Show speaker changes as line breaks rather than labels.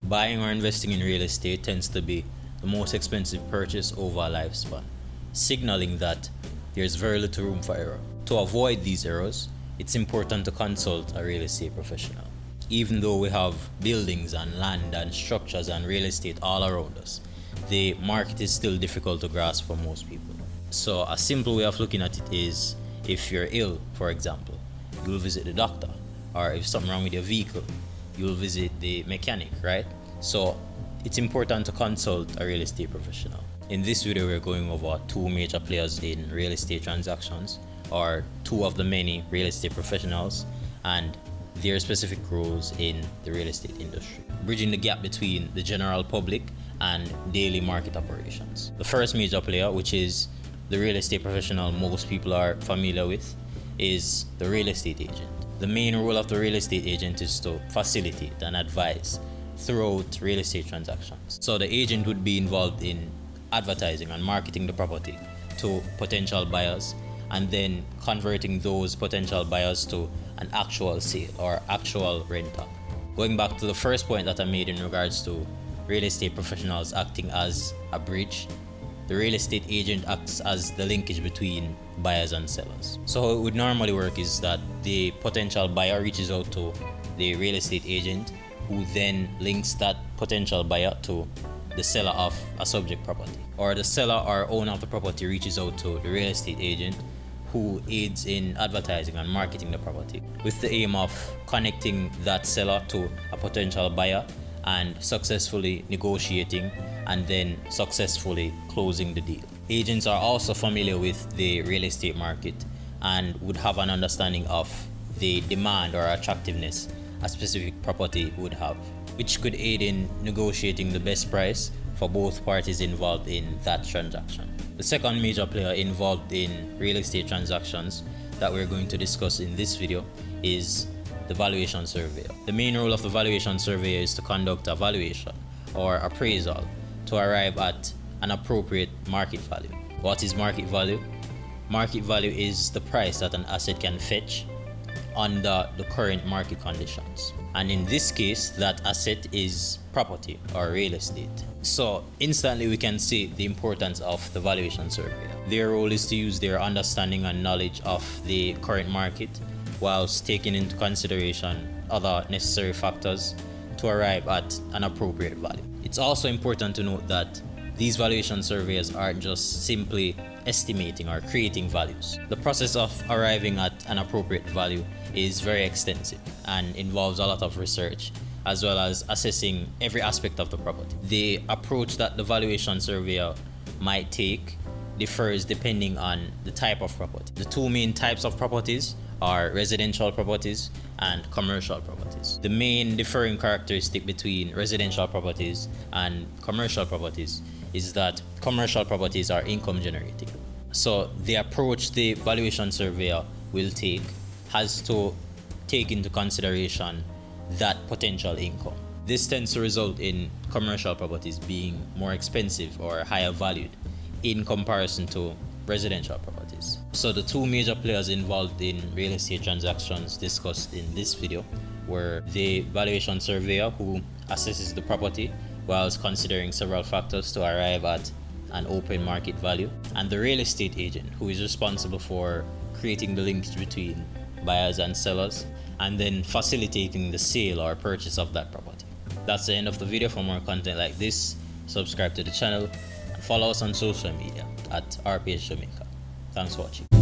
Buying or investing in real estate tends to be the most expensive purchase over a lifespan, signaling that there's very little room for error. To avoid these errors, it's important to consult a real estate professional. Even though we have buildings and land and structures and real estate all around us, the market is still difficult to grasp for most people. So a simple way of looking at it is, if you're ill, for example, you'll visit the doctor, or if something wrong with your vehicle, you'll visit the mechanic, right? So it's important to consult a real estate professional. In this video, we're going over two major players in real estate transactions, or two of the many real estate professionals and their specific roles in the real estate industry, bridging the gap between the general public and daily market operations. The first major player, which is the real estate professional most people are familiar with, is the real estate agent. The main role of the real estate agent is to facilitate and advise throughout real estate transactions. So the agent would be involved in advertising and marketing the property to potential buyers, and then converting those potential buyers to an actual sale or actual rental. Going back to the first point that I made in regards to real estate professionals acting as a bridge, the real estate agent acts as the linkage between buyers and sellers. So how it would normally work is that the potential buyer reaches out to the real estate agent, who then links that potential buyer to the seller of a subject property. Or the seller or owner of the property reaches out to the real estate agent, who aids in advertising and marketing the property, with the aim of connecting that seller to a potential buyer and successfully negotiating and then successfully closing the deal. Agents are also familiar with the real estate market and would have an understanding of the demand or attractiveness a specific property would have, which could aid in negotiating the best price for both parties involved in that transaction. The second major player involved in real estate transactions that we're going to discuss in this video is the valuation surveyor. The main role of the valuation surveyor is to conduct a valuation or appraisal to arrive at an appropriate market value. What is market value? Market value is the price that an asset can fetch under the current market conditions. And in this case, that asset is property or real estate. So instantly we can see the importance of the valuation surveyor. Their role is to use their understanding and knowledge of the current market whilst taking into consideration other necessary factors to arrive at an appropriate value. It's also important to note that these valuation surveyors aren't just simply estimating or creating values. The process of arriving at an appropriate value is very extensive and involves a lot of research, as well as assessing every aspect of the property. The approach that the valuation surveyor might take differs depending on the type of property. The two main types of properties are residential properties and commercial properties. The main differing characteristic between residential properties and commercial properties is that commercial properties are income generating. So the approach the valuation surveyor will take has to take into consideration that potential income. This tends to result in commercial properties being more expensive or higher valued in comparison to residential properties. So the two major players involved in real estate transactions discussed in this video were the valuation surveyor, who assesses the property whilst considering several factors to arrive at an open market value, and the real estate agent, who is responsible for creating the linkage between buyers and sellers and then facilitating the sale or purchase of that property. That's the end of the video. For more content like this, subscribe to the channel and follow us on social media at RPS Jamaica. Thanks for watching.